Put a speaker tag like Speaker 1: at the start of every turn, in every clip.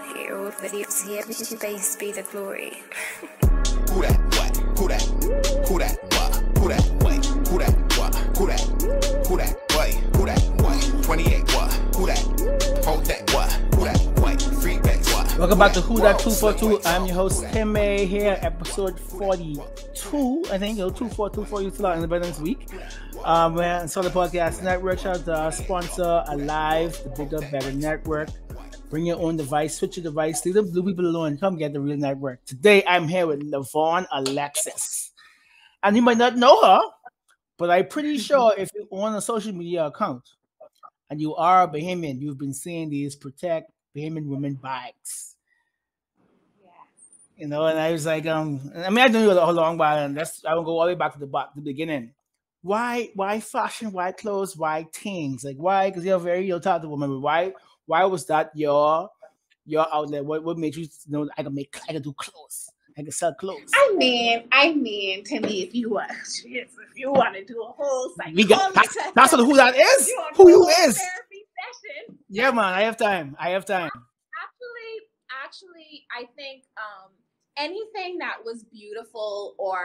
Speaker 1: Your old videos here, YouTube base speed of glory.
Speaker 2: Who that what? Who that? Who that what? Who that what? Who that what? Who that? Who that what? Who that what? 28 what? Who that? Hold that what? Who that what? Free backs what?
Speaker 3: Welcome back to Who That 242. I'm your host Tim A here, episode 42. I think 242 for you till Independence Week. We're on Solid Podcast Network. Shout out to our sponsor, Alive, the Bigger Better Network. Bring your own device, switch your device, leave the blue people alone. Come get the real network. Today I'm here with LaVonne Alexis. And you might not know her, but I'm pretty sure if you own a social media account and you are a Bahamian, you've been seeing these Protect Bahamian Women bags.
Speaker 4: Yes.
Speaker 3: You know, and I was like, I mean, I don't know how long, but I will go all the way back to the beginning. Why fashion? Why clothes? Why things? Like why? Because you're a very talented woman. Why was that your outlet? What made you know I can do clothes? I can sell clothes.
Speaker 4: I mean, to me, if you want to do a whole psychology,
Speaker 3: We got that's who that is. Who you is?
Speaker 4: Therapy session.
Speaker 3: Yeah, man. I have time.
Speaker 4: Actually, I think anything that was beautiful or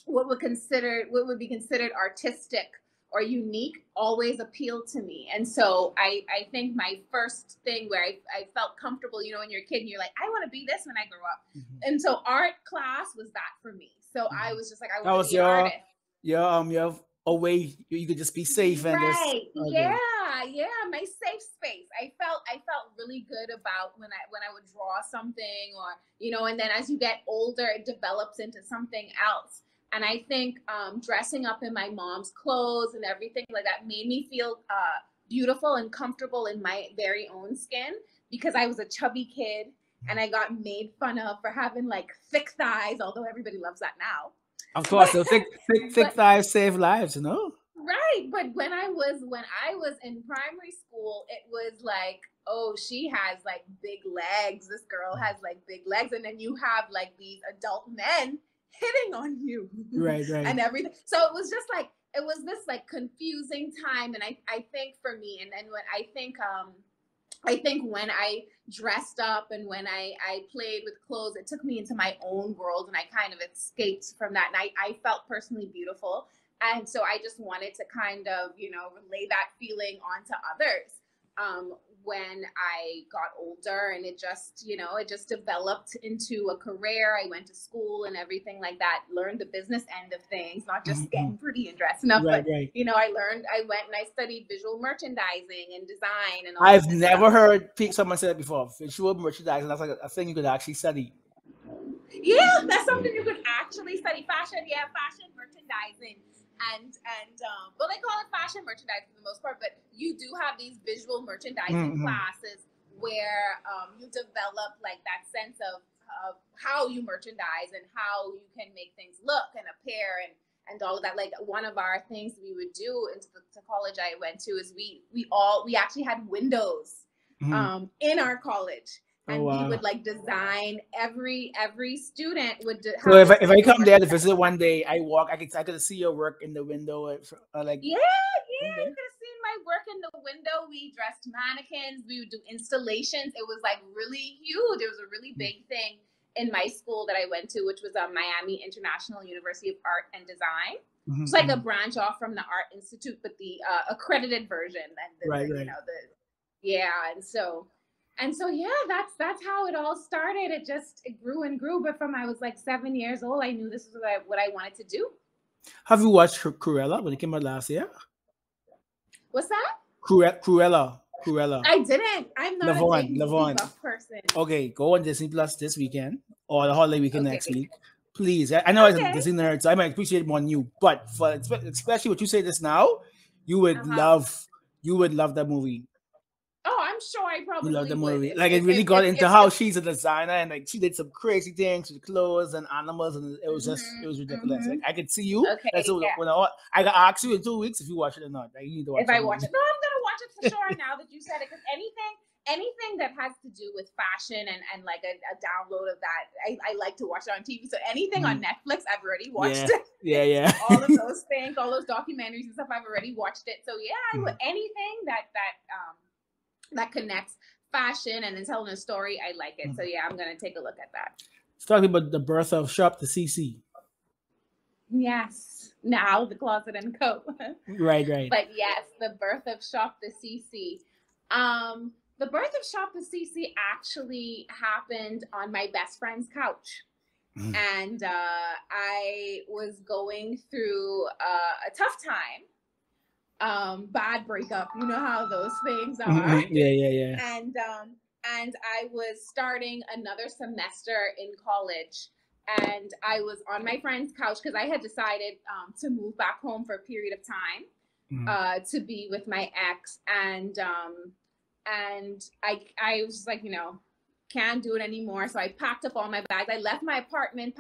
Speaker 4: what would be considered artistic or unique always appealed to me. And so I think my first thing where I felt comfortable, you know, when you're a kid and you're like, I want to be this when I grow up. Mm-hmm. And so art class was that for me. So I was just like, I want to be an artist.
Speaker 3: Your a way you could just be safe and
Speaker 4: right.
Speaker 3: Just, okay.
Speaker 4: Yeah, my safe space. I felt really good about when I would draw something or, you know, and then as you get older, it develops into something else. And I think dressing up in my mom's clothes and everything like that made me feel beautiful and comfortable in my very own skin because I was a chubby kid and I got made fun of for having like thick thighs, although everybody loves that now.
Speaker 3: Of course, so thick thighs save lives, you know?
Speaker 4: Right. But when I was in primary school, it was like, oh, she has like big legs. This girl has like big legs. And then you have like these adult men hitting on you,
Speaker 3: right
Speaker 4: and everything. So it was just like it was this like confusing time, and I think for me, and when I think when I dressed up and when I played with clothes, it took me into my own world, and I kind of escaped from that. And I felt personally beautiful, and so I just wanted to kind of relay that feeling onto others. When I got older and it just developed into a career. I went to school and everything like that, learned the business end of things, not just getting pretty and dressing up, but I went and I studied visual merchandising and design and all
Speaker 3: I've never heard someone say that before. Visual merchandising, that's like a thing you could actually study.
Speaker 4: Yeah, that's something you could actually study. Fashion merchandising. And well, they call it fashion merchandising for the most part, but you do have these visual merchandising classes where you develop like that sense of how you merchandise and how you can make things look and appear and all of that. Like one of our things we would do into the college I went to is we actually had windows in our college. And we would like design every student would.
Speaker 3: So if I come there to visit one day, I could see your work in the window.
Speaker 4: You could have seen my work in the window. We dressed mannequins. We would do installations. It was like really huge. It was a really big thing in my school that I went to, which was Miami International University of Art and Design. It's like a branch off from the Art Institute, but the accredited version. And And so yeah, that's how it all started. It grew and grew. But from I was like 7 years old, I knew this was what I wanted to do.
Speaker 3: Have you watched Cruella when it came out last year?
Speaker 4: What's that?
Speaker 3: Cruella.
Speaker 4: I didn't. I'm not a big movie buff person.
Speaker 3: Okay, go on Disney Plus this weekend or the holiday weekend next week. Please. I know I'm a Disney nerd, so I might appreciate more new. But for especially what you say this now, you would love that movie.
Speaker 4: Oh, I'm sure I probably
Speaker 3: love the movie.
Speaker 4: would.
Speaker 3: Like it really got into how she's a designer and like she did some crazy things with clothes and animals, and it was just it was ridiculous. Like I could see you.
Speaker 4: Okay,
Speaker 3: when I can ask you in 2 weeks if you watch it or not. Like, you need to watch
Speaker 4: it. If I watch it, no, I'm gonna watch it for sure. Now that you said it, because anything that has to do with fashion and like a download of that, I like to watch it on TV. So anything on Netflix, I've already watched it.
Speaker 3: Yeah.
Speaker 4: All of those things, all those documentaries and stuff, I've already watched it. So yeah, anything that connects fashion and then telling a story, I like it. So yeah, I'm gonna take a look at that.
Speaker 3: Let's talk about the birth of Shop the CC.
Speaker 4: Yes. Now the Closet and Co.
Speaker 3: Right.
Speaker 4: But yes, the birth of Shop the CC. The birth of Shop the CC actually happened on my best friend's couch. And I was going through a tough time, bad breakup. You know how those things are.
Speaker 3: Yeah.
Speaker 4: And I was starting another semester in college, and I was on my friend's couch because I had decided to move back home for a period of time to be with my ex, and I was like, can't do it anymore. So I packed up all my bags. I left my apartment.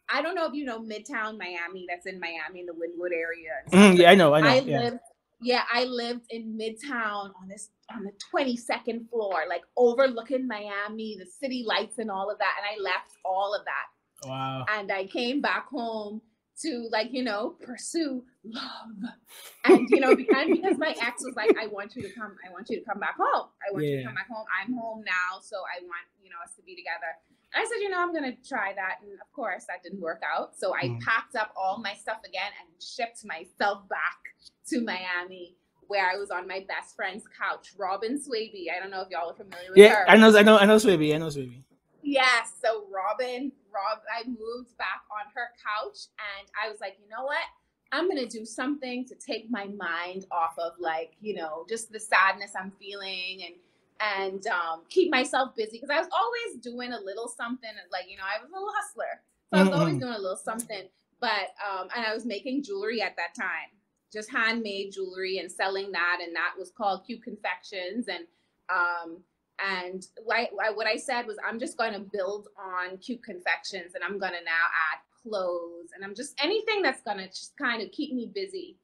Speaker 4: I don't know if you know Midtown Miami. That's in Miami, in the Wynwood area.
Speaker 3: Yeah, I know.
Speaker 4: I lived in Midtown on the 22nd floor, like overlooking Miami, the city lights and all of that. And I left all of that.
Speaker 3: Wow.
Speaker 4: And I came back home to pursue love. And because my ex was like, I want you to come back home. I want you to come back home. I'm home now, so I want us to be together. And I said, I'm gonna try that. And of course that didn't work out. So I packed up all my stuff again and shipped myself back to Miami, where I was on my best friend's couch, Robin Swaby. I don't know if y'all are familiar with her.
Speaker 3: I know Swaby.
Speaker 4: Yes. So I moved back on her couch, and I was like, you know what? I'm going to do something to take my mind off of just the sadness I'm feeling and keep myself busy. Cause I was always doing a little something, I was a little hustler. So I was always doing a little something, but, and I was making jewelry at that time, just handmade jewelry and selling that. And that was called Cute Confections. And what I said was, I'm just going to build on Cute Confections, and I'm going to now add clothes, and I'm just anything that's going to just kind of keep me busy.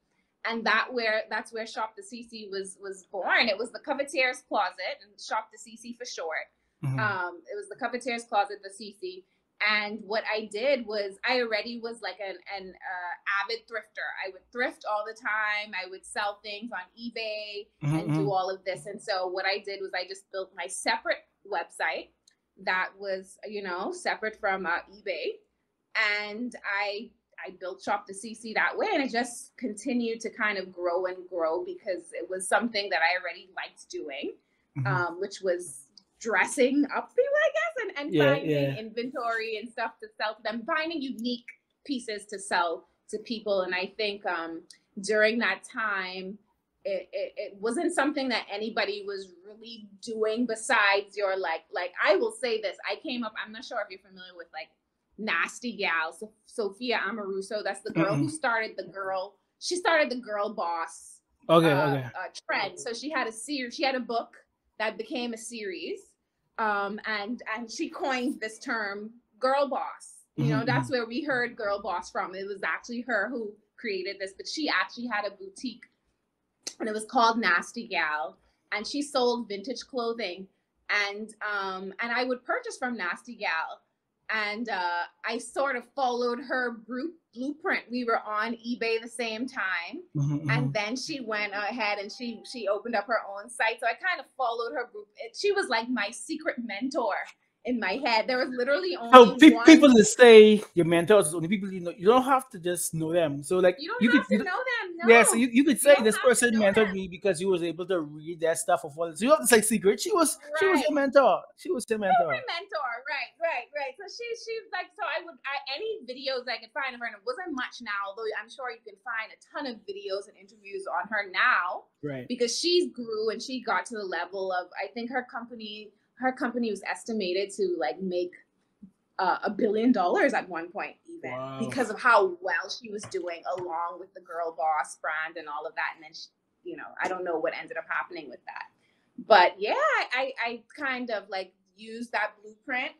Speaker 4: And that's where Shop the CC was born. It was the Covetier's Closet, and Shop the CC for short. It was the Covetier's Closet, the CC. And what I did was, I already was like an avid thrifter. I would thrift all the time. I would sell things on eBay and do all of this. And so what I did was, I just built my separate website that was, separate from eBay. And I built Shop the CC that way. And it just continued to kind of grow and grow, because it was something that I already liked doing, which was dressing up people, I guess, and finding inventory and stuff to sell to them, finding unique pieces to sell to people. And I think during that time, it wasn't something that anybody was really doing besides your like I will say this, I came up, I'm not sure if you're familiar with Nasty Gal, Sophia Amoruso. That's the girl who started the girl boss trend. So she had a book that became a series. And she coined this term, girl boss. That's where we heard girl boss from. It was actually her who created this, but she actually had a boutique, and it was called Nasty Gal, and she sold vintage clothing. And I would purchase from Nasty Gal, and I sort of followed her blueprint. We were on eBay the same time, and then she went ahead and she opened up her own site. So I kind of followed her group. She was like my secret mentor in my head. There was literally only
Speaker 3: people that say your mentors is only people you know. You don't have to just know them. So
Speaker 4: you don't have to know them. No.
Speaker 3: Yeah, so you could say this person mentored me because you was able to read their stuff of all. So you have to say secret. She was your mentor. She was your mentor.
Speaker 4: My mentor, right. So she's like, so any videos I could find of her, and it wasn't much now, although I'm sure you can find a ton of videos and interviews on her now,
Speaker 3: right? Because
Speaker 4: she grew and she got to the level of, I think her company was estimated to make $1 billion at one point, even because of how well she was doing, along with the girl boss brand and all of that. And then she, I don't know what ended up happening with that, but yeah, I kind of used that blueprint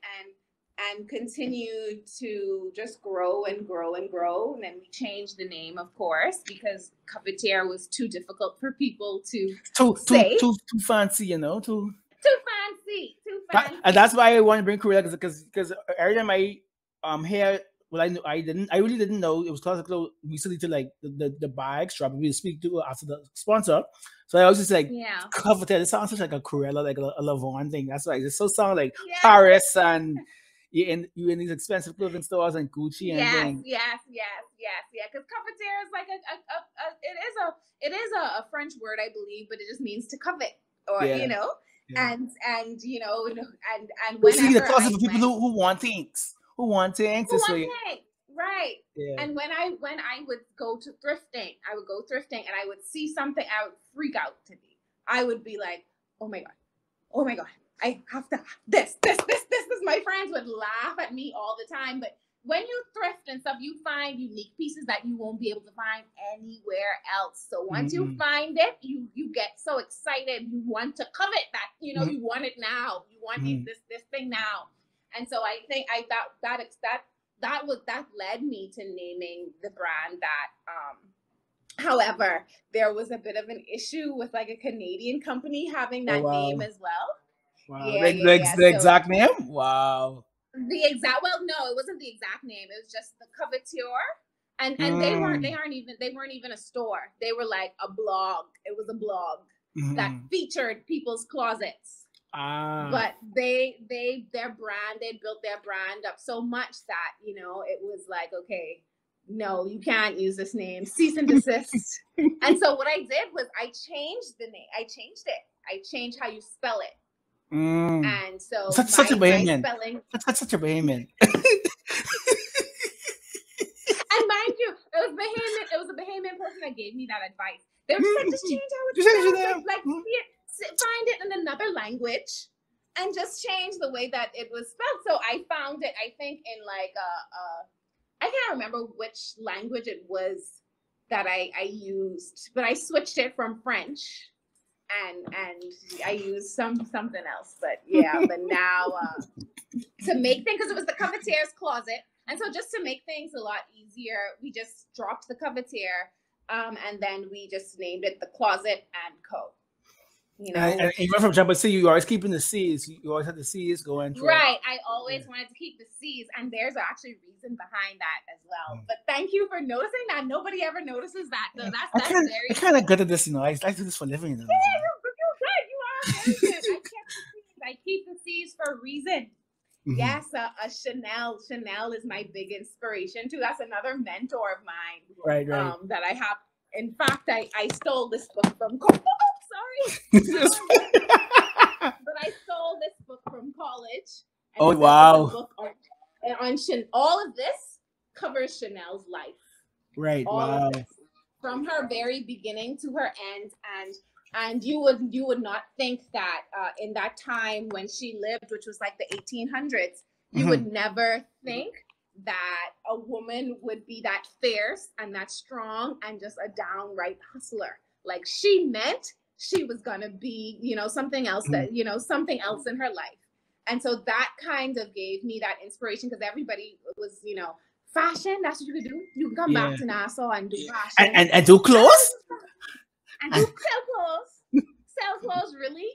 Speaker 4: and continued to just grow and grow and grow. And then we changed the name, of course, because Covetier was too difficult for people to say.
Speaker 3: Too fancy,
Speaker 4: Too fancy.
Speaker 3: And that's why I want to bring Korea, because every time I hear well, I really didn't know it was closet clothes recently to like the bags drop. We speak to after the sponsor, so I was just like,
Speaker 4: Yeah.
Speaker 3: cover it. It sounds such like a Cruella, like a LaVonne thing. That's why it so sound like
Speaker 4: Yeah.
Speaker 3: Paris and you in these expensive clothing stores and Gucci and things.
Speaker 4: Yes. Because coveteer is like it is a French word, I believe, but it just means to covet, or
Speaker 3: Yeah.
Speaker 4: you know,
Speaker 3: Yeah.
Speaker 4: and you know, and
Speaker 3: Basically, the
Speaker 4: whenever
Speaker 3: closet for people who want things, this way.
Speaker 4: right.
Speaker 3: Yeah.
Speaker 4: And when I would go to thrifting, and I would see something, I would freak out to me. I would be like, oh my god, I have to this. My friends would laugh at me all the time, but when you thrift and stuff, you find unique pieces that you won't be able to find anywhere else. So once you find it, you get so excited. You want to covet that, you know, you want it now. You want this thing now. And so I think that led me to naming the brand that. However, there was a bit of an issue with like a Canadian company having that name as well.
Speaker 3: Wow.
Speaker 4: Yeah,
Speaker 3: The exact name? Wow.
Speaker 4: Well, no, it wasn't the exact name. It was just the coveteur. And they weren't even a store. They were like a blog. It was a blog that featured people's closets. But their brand, they built their brand up so much that, you know, it was like, okay, no, you can't use this name. Cease and desist. And so what I did was I changed the name. I changed it. I changed how you spell it. And so
Speaker 3: such a Bahamian.
Speaker 4: That's
Speaker 3: such a Bahamian.
Speaker 4: And mind you, it was a Bahamian person that gave me that advice. They were just like, just change how it's spelled. Like find it in another language and just change the way that it was spelled. So I found it, I think, in like I can't remember which language it was that I used, but I switched it from French. And I used something else, but yeah. But now to make things, because it was the coveteur's closet, and so just to make things a lot easier, we just dropped the coveteur, and then we just named it the Closet and Co. You know,
Speaker 3: and you went from Jumbo C. You always keeping the C's. You always had the C's going.
Speaker 4: Right. I always wanted to keep the C's, and there's actually reason behind that as well. But thank you for noticing that. Nobody ever notices that. So that's very.
Speaker 3: I'm kind of good at this, you know. I do this for a living. You know?
Speaker 4: Yeah, you're good. You are very good. I keep the C's for a reason. Yes, a Chanel. Chanel is my big inspiration too. That's another mentor of mine.
Speaker 3: Right.
Speaker 4: That I have. In fact, I stole this book from. Sorry. But I stole this book from college.
Speaker 3: Oh, wow.
Speaker 4: Book on all of this covers Chanel's life.
Speaker 3: Right.
Speaker 4: All
Speaker 3: wow.
Speaker 4: of this, from her very beginning to her end. And you would not think that in that time when she lived, which was like the 1800s, you would never think that a woman would be that fierce and that strong and just a downright hustler. Like she meant she was gonna be, you know, something else that, you know, something else in her life. And so that kind of gave me that inspiration, because everybody was, you know, fashion, that's what you could do. You can come back to Nassau and do fashion.
Speaker 3: And do clothes?
Speaker 4: And do sell clothes, really.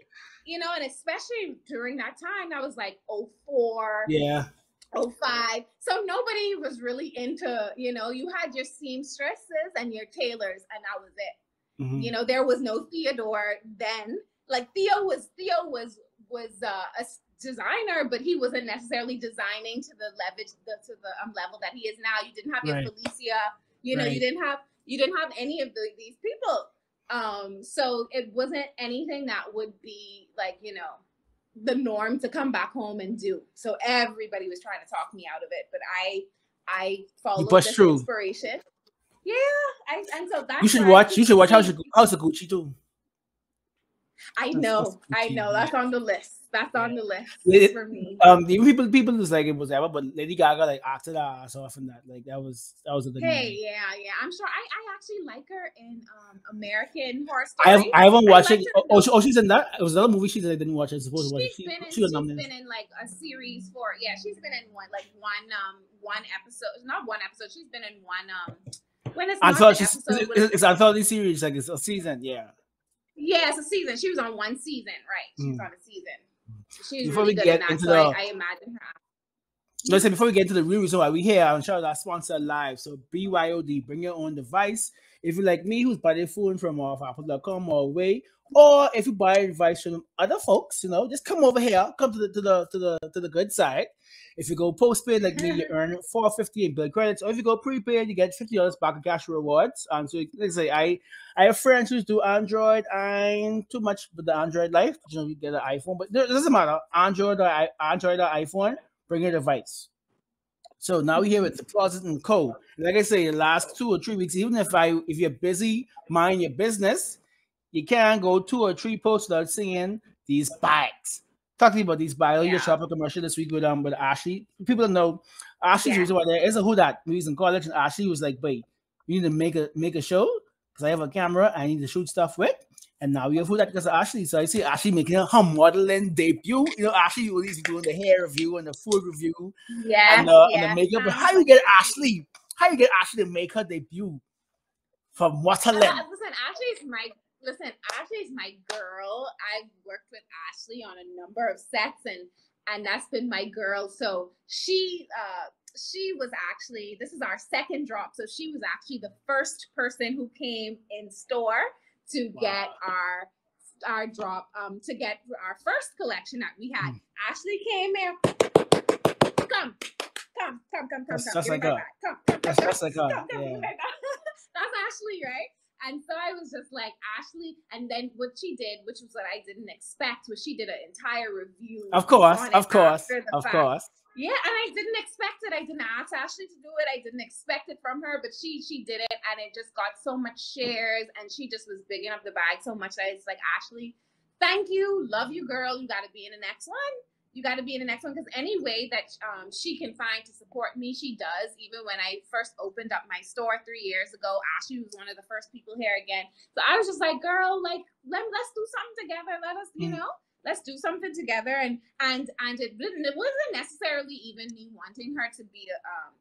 Speaker 4: You know, and especially during that time, that was like 04.
Speaker 3: Yeah.
Speaker 4: 05. So nobody was really into, you know, you had your seamstresses and your tailors, and that was it. You know, there was no Theodore then. Like Theo was a designer, but he wasn't necessarily designing to the level that he is now. You didn't have your Felicia, you know, you didn't have any of these people. So it wasn't anything that would be like, you know, the norm to come back home and do. So everybody was trying to talk me out of it, but I followed this inspiration. Yeah, and so that's
Speaker 3: you should watch House of Gucci too.
Speaker 4: I know. That's on the list. That's on the list for me.
Speaker 3: People was like it was ever, but Lady Gaga like acted her ass off in that. Like that was a good movie.
Speaker 4: Yeah. I'm sure I actually like her in American Horror Story.
Speaker 3: I haven't watched it. She's in that. It was another movie she did. I didn't watch. I was supposed to watch it.
Speaker 4: She's been in like a series for she's been in one episode. Not one episode. She's been in one when it's
Speaker 3: it's an anthology series, like it's a season. Yeah,
Speaker 4: it's a season. She was on one season, right? She was on a season. She's
Speaker 3: before
Speaker 4: really
Speaker 3: we
Speaker 4: good
Speaker 3: get
Speaker 4: in that,
Speaker 3: into
Speaker 4: so I imagine her.
Speaker 3: Listen, before we get into the real reason why we here, I'm sure our sponsor live. So BYOD, bring your own device. If you're like me, who's buying their phone from off Apple.com or away, or if you buy a device from other folks, just come over here, come to the good side. If you go postpaid like me, you earn $4.50 in bill credits, or if you go prepaid, you get $50 back in cash rewards. So let's say I have friends who do Android. I'm too much with the Android life. You get an iPhone, but it doesn't matter. Android or iPhone. Bring your device. So now we're here with the Closet and Co. Like I say, the last 2 or 3 weeks, even if you're busy, mind your business, you can't go 2 or 3 posts without seeing these bags. Talk to me about these bags. You just shop a commercial this week with Ashley. People know Ashley's reason why there is a who that we was in college, and Ashley was like, "Wait, you need to make a show because I have a camera. I need to shoot stuff with." And now we have who that because of Ashley. So I see Ashley making her modeling debut. Ashley will be doing the hair review and the food review and the makeup. But how you get Ashley? How you get Ashley to make her debut from Waterland?
Speaker 4: Ashley's my girl. I've worked with Ashley on a number of sets, and that's been my girl. So she was actually, this is our second drop. So she was actually the first person who came in store to get our drop, to get our first collection that we had. Ashley came here. Come.
Speaker 3: That's like her. That's like her. Yeah.
Speaker 4: That's Ashley, right? And so I was just like, Ashley, and then what she did, which was what I didn't expect, was she did an entire review.
Speaker 3: Of course.
Speaker 4: Yeah, and I didn't expect it. I didn't ask Ashley to do it. I didn't expect it from her, but she did it, and it just got so much shares, and she just was bigging up the bag so much that it's like, Ashley, thank you, love you, girl. You got to be in the next one. You got to be in the next one, because any way that she can find to support me, she does. Even when I first opened up my store 3 years ago, Ashley was one of the first people here again. So I was just like, girl, like, let's do something together. Let us, let's do something together. And it wasn't necessarily even me wanting her to be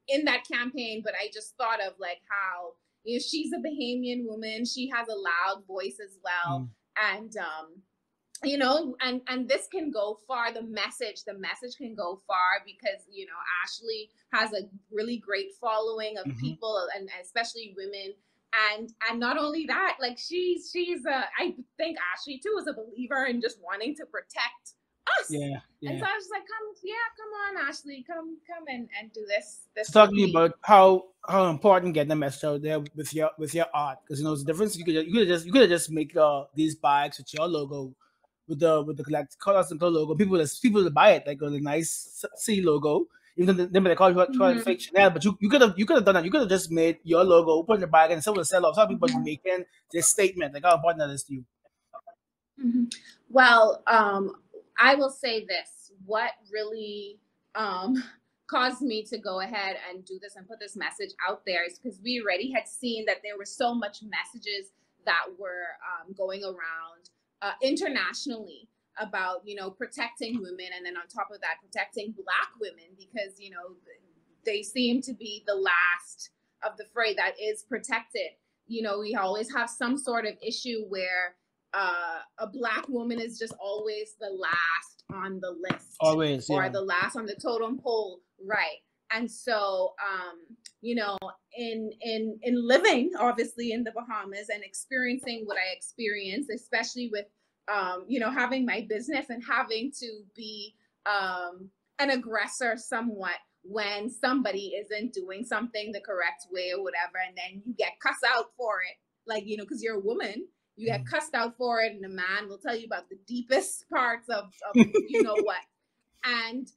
Speaker 4: in that campaign, but I just thought of like how she's a Bahamian woman. She has a loud voice as well. And and this can go far. The message can go far because, Ashley has a really great following of people, and especially women. And not only that, like she's I think Ashley too is a believer in just wanting to protect us.
Speaker 3: Yeah.
Speaker 4: And so I was like, come on, Ashley, come and do this.
Speaker 3: Talking about how important getting the message out there with your art, because it's the difference. You could have just make these bags with your logo, with the like colors and logo. People that buy it like with a nice C logo. Even though they call it fake Chanel, but you could have done that. You could have just made your logo, put in the bag, and someone sell off. Some people making this statement like how important that is to you.
Speaker 4: Well, I will say this: what really caused me to go ahead and do this and put this message out there is because we already had seen that there were so much messages that were going around internationally about, protecting women, and then on top of that, protecting Black women, because, they seem to be the last of the fray that is protected. We always have some sort of issue where a Black woman is just always the last on the list.
Speaker 3: Always,
Speaker 4: or the last on the totem pole, right? And so, in living, obviously, in the Bahamas and experiencing what I experienced, especially with having my business and having to be an aggressor somewhat when somebody isn't doing something the correct way or whatever, and then you get cussed out for it, like, because you're a woman, you get cussed out for it, and the man will tell you about the deepest parts of what, and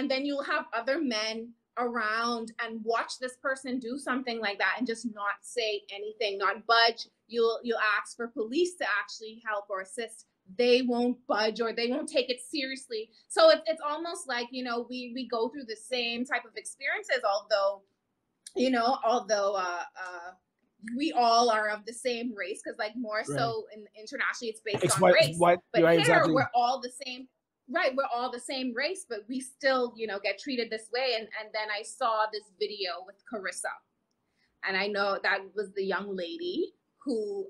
Speaker 4: then you'll have other men around and watch this person do something like that and just not say anything, not budge. You'll ask for police to actually help or assist. They won't budge, or they won't take it seriously. So it's almost like, we go through the same type of experiences, although we all are of the same race, because like more so internationally it's based on race. But here exactly. We're all the same. Right, we're all the same race, but we still, get treated this way. And then I saw this video with Carissa, and I know that was the young lady who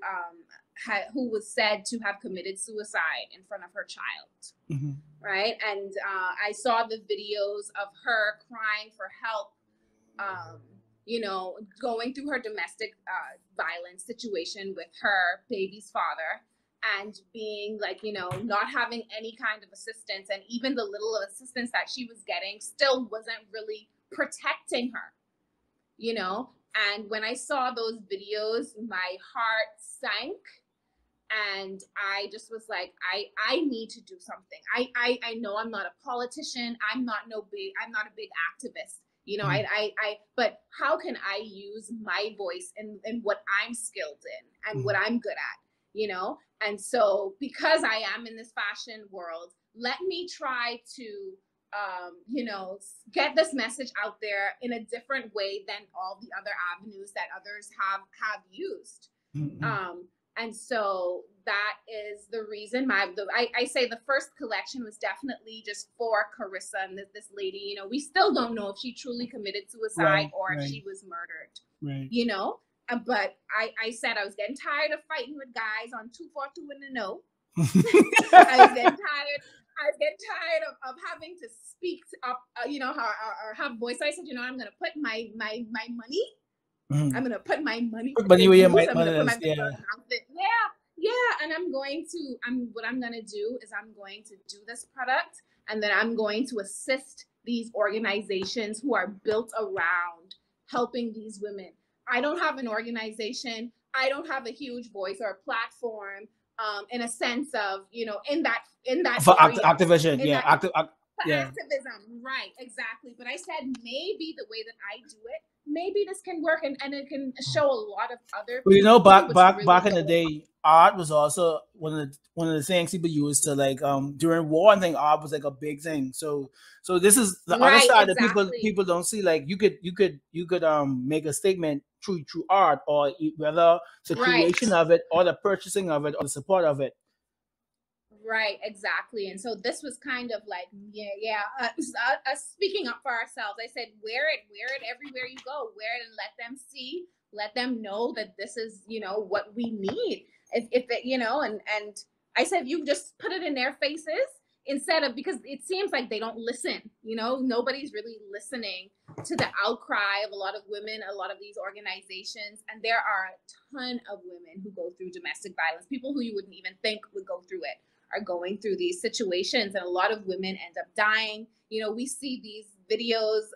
Speaker 4: was said to have committed suicide in front of her child, right? And I saw the videos of her crying for help, you know, going through her domestic violence situation with her baby's father, and being like, you know, not having any kind of assistance, and even the little assistance that she was getting still wasn't really protecting her, you know. And when I saw those videos, my heart sank, and I just was like, I need to do something. I know I'm not a politician. I'm not a big activist. You know, but how can I use my voice in what I'm skilled in and what I'm good at, you know? And so because I am in this fashion world, let me try to, you know, get this message out there in a different way than all the other avenues that others have used. And so that is the reason I say the first collection was definitely just for Carissa and this lady. You know, we still don't know if she truly committed suicide or if she was murdered, you know. But I said I was getting tired of fighting with guys on 242 in the know. I was getting tired of having to speak up, you know, or have voice. I said, you know, I'm going to put my money. I'm gonna put my money.
Speaker 3: But you
Speaker 4: Yeah. And what I'm gonna do is I'm going to do this product, and then I'm going to assist these organizations who are built around helping these women. I don't have an organization. I don't have a huge voice or a platform, in a sense of, you know, in that
Speaker 3: for
Speaker 4: area,
Speaker 3: activism,
Speaker 4: activism, right? Exactly. But I said maybe the way that I do it, maybe this can work, and it can show a lot of other people.
Speaker 3: Well, you know, back in the day, art was also one of the things people used to, like, during war. I think art was like a big thing. So this is the other side that people don't see. Like you could make a statement through art, or whether it's the creation of it, or the purchasing of it, or the support of it.
Speaker 4: Right, exactly. And so this was kind of like, speaking up for ourselves. I said, wear it everywhere you go. Wear it and let them see, let them know that this is, you know, what we need. If it, you know, and I said, you just put it in their faces instead of, because it seems like they don't listen, you know, nobody's really listening to the outcry of a lot of women, a lot of these organizations. And there are a ton of women who go through domestic violence, people who you wouldn't even think would go through it, are going through these situations, and a lot of women end up dying. You know, we see these videos,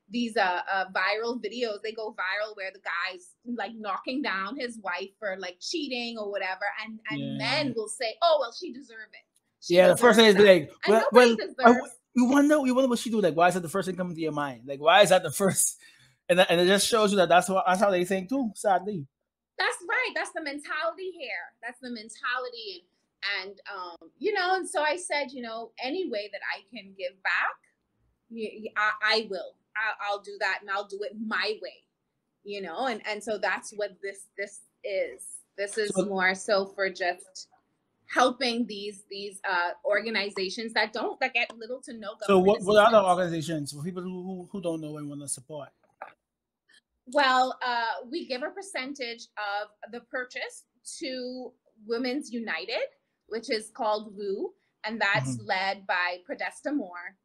Speaker 4: these viral videos, they go viral where the guy's like knocking down his wife for like cheating or whatever, and men will say, oh well, she deserved it.
Speaker 3: The first thing is like, well, you wonder what she do. Like, why is that the first thing coming to your mind? Like, why is that the first? And it just shows you that that's how they think too. Sadly,
Speaker 4: that's right. That's the mentality here. That's the mentality. And you know, and so I said, you know, any way that I can give back, I will. I'll do that, and I'll do it my way, you know. And so that's what this is. This is more so for just helping these organizations that get little to no government.
Speaker 3: So what other organizations for people who don't know and want to support?
Speaker 4: Well, we give a percentage of the purchase to Women's United, which is called WU, and that's led by Podesta Moore.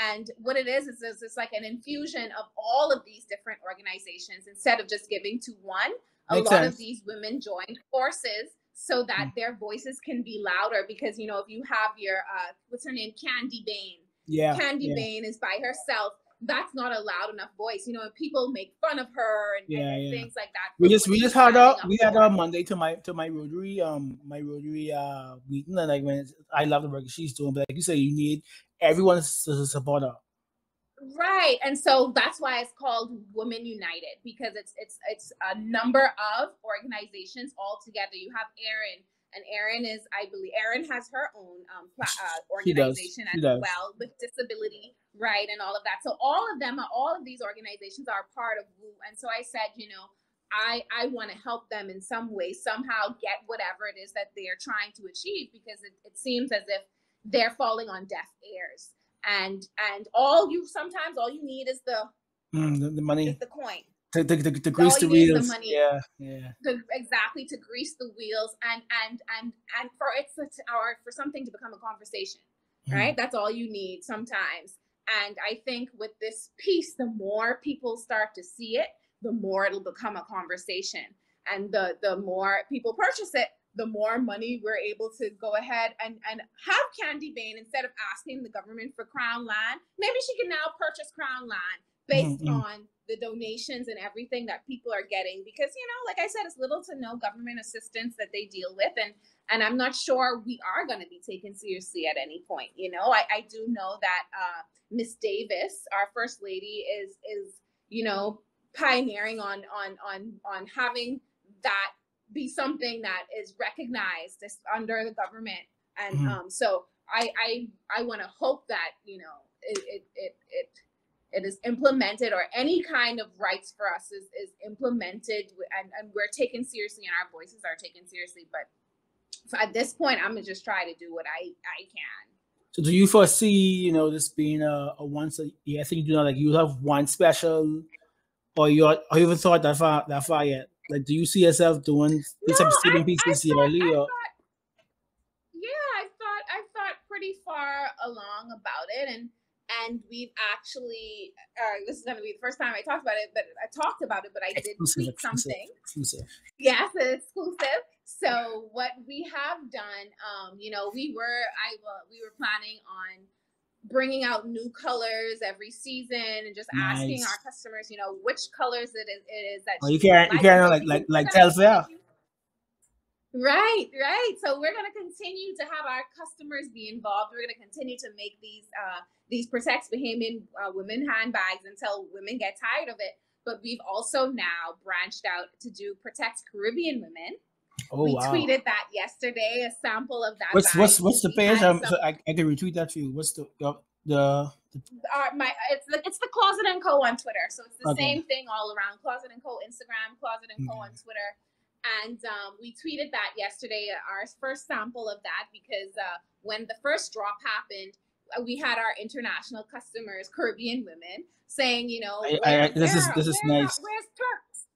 Speaker 4: And what it is it's like an infusion of all of these different organizations. Instead of just giving to one, Makes sense. Of these women joined forces so that their voices can be louder. Because, you know, if you have your, what's her name, Candy Bain. Candy Bain is by herself. That's not a loud enough voice, you know, and people make fun of her and things like that.
Speaker 3: We just had our Monday to my Rotary meeting, and like, when I love the work she's doing, but like you say, you need everyone to support her.
Speaker 4: Right, and so that's why it's called Women United, because it's a number of organizations all together. You have Erin. And Erin is, I believe, Erin has her own organization as well with disability, right, and all of that. So all of these organizations are part of WU. And so I said, you know, I want to help them in some way, somehow get whatever it is that they are trying to achieve, because it seems as if they're falling on deaf ears. And all you need is the money, is the coin.
Speaker 3: To grease the wheels,
Speaker 4: the money. Exactly, to grease the wheels, and for something to become a conversation, right? That's all you need sometimes. And I think with this piece, the more people start to see it, the more it'll become a conversation. And the more people purchase it, the more money we're able to go ahead and have Candy Bane, instead of asking the government for Crown land, maybe she can now purchase Crown land based on the donations and everything that people are getting. Because, you know, like I said, it's little to no government assistance that they deal with. And I'm not sure we are going to be taken seriously at any point. You know, I do know that Miss Davis, our First Lady, is you know, pioneering on having that be something that is recognized as under the government. And so I want to hope that, you know, it is implemented, or any kind of rights for us is implemented, and we're taken seriously, and our voices are taken seriously. But so at this point, I'm gonna just try to do what I can.
Speaker 3: So do you foresee, you know, this being a once a year thing? You know, like you have one special, or you even thought that far yet? Like, do you see yourself doing this episode pieces yearly?
Speaker 4: I thought pretty far along about it, and we've actually this is gonna be the first time I talked about it, but I did tweet something. Exclusive. Yes, it's exclusive. So what we have done, you know, we were planning on bringing out new colors every season, and just asking our customers, you know, which colors it is that
Speaker 3: you can't like tell fair.
Speaker 4: Right. So we're going to continue to have our customers be involved. We're going to continue to make these Protects Bahamian women handbags until women get tired of it. But we've also now branched out to do Protects Caribbean Women. We tweeted that yesterday, a sample of that.
Speaker 3: What's the page? So I can retweet that for you. What's the
Speaker 4: it's the Closet & Co. on Twitter. So it's the same thing all around. Closet & Co. Instagram, Closet & Co. on Twitter. And we tweeted that yesterday, our first sample of that, because when the first drop happened, we had our international customers, Caribbean women, saying, you know,
Speaker 3: this is nice.
Speaker 4: Where's Turks?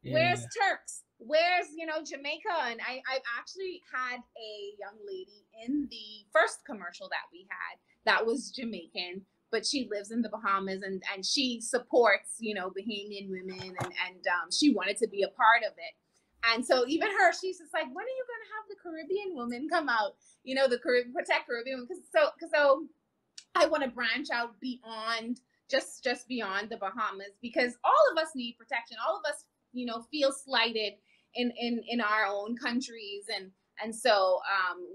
Speaker 4: Yeah. Where's Turks? Where's, you know, Jamaica? And I've actually had a young lady in the first commercial that we had that was Jamaican, but she lives in the Bahamas, and she supports, you know, Bahamian women, and she wanted to be a part of it. And so even her, she's just like, when are you going to have the Caribbean woman come out? You know, the Protect Caribbean women. So I want to branch out beyond, just beyond the Bahamas, because all of us need protection. All of us, you know, feel slighted in our own countries. And so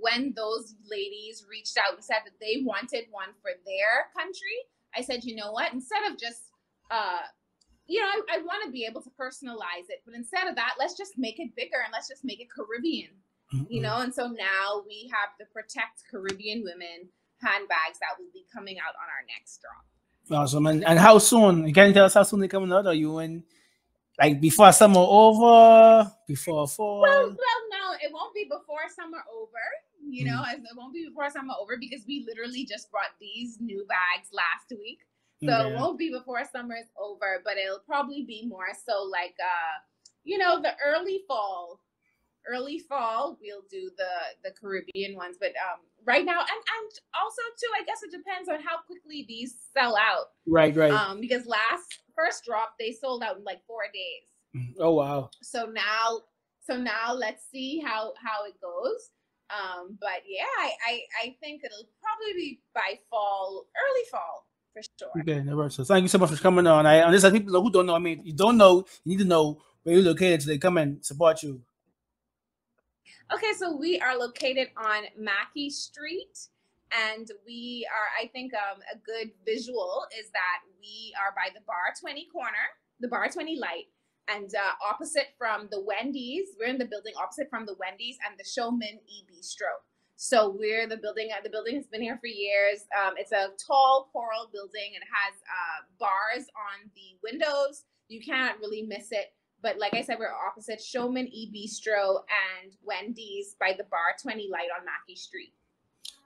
Speaker 4: when those ladies reached out and said that they wanted one for their country, I said, you know what, instead of just, you know, I want to be able to personalize it, but instead of that, let's just make it bigger, and let's just make it Caribbean, you know? And so now we have the Protect Caribbean Women handbags that will be coming out on our next drop.
Speaker 3: Awesome. And how soon? Can you tell us how soon they're coming out? Are you in, like, before summer over, before fall?
Speaker 4: Well, no, it won't be before summer over. You know, it won't be before summer over, because we literally just brought these new bags last week. So it won't be before summer is over, but it'll probably be more so like, you know, the early fall, we'll do the Caribbean ones. But right now, and also too, I guess it depends on how quickly these sell out.
Speaker 3: Right.
Speaker 4: Because first drop, they sold out in like 4 days.
Speaker 3: Oh, wow.
Speaker 4: So now let's see how it goes. But yeah, I think it'll probably be by fall, early fall. For sure.
Speaker 3: Okay, never. So thank you so much for coming on. And there's people who don't know. I mean, you don't know. You need to know where you're located so they come and support you.
Speaker 4: Okay, so we are located on Mackey Street, and we are. I think a good visual is that we are by the Bar 20 corner, the Bar 20 light, and opposite from the Wendy's. We're in the building opposite from the Wendy's and the Showman E-Bistro. So we're the building has been here for years. It's a tall coral building, and it has bars on the windows. You can't really miss it. But like I said, we're opposite Showman E-Bistro and Wendy's by the Bar 20 light on Mackey Street.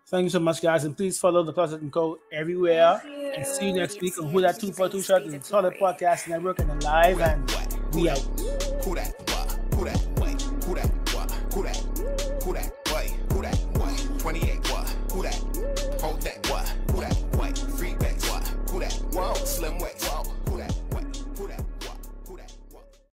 Speaker 3: Thank you so much, guys. And please follow the Closet & Co. everywhere. And see you next week on Who That 242 Shot, the Solid Podcast Network, and the live. And we out.
Speaker 2: Who that?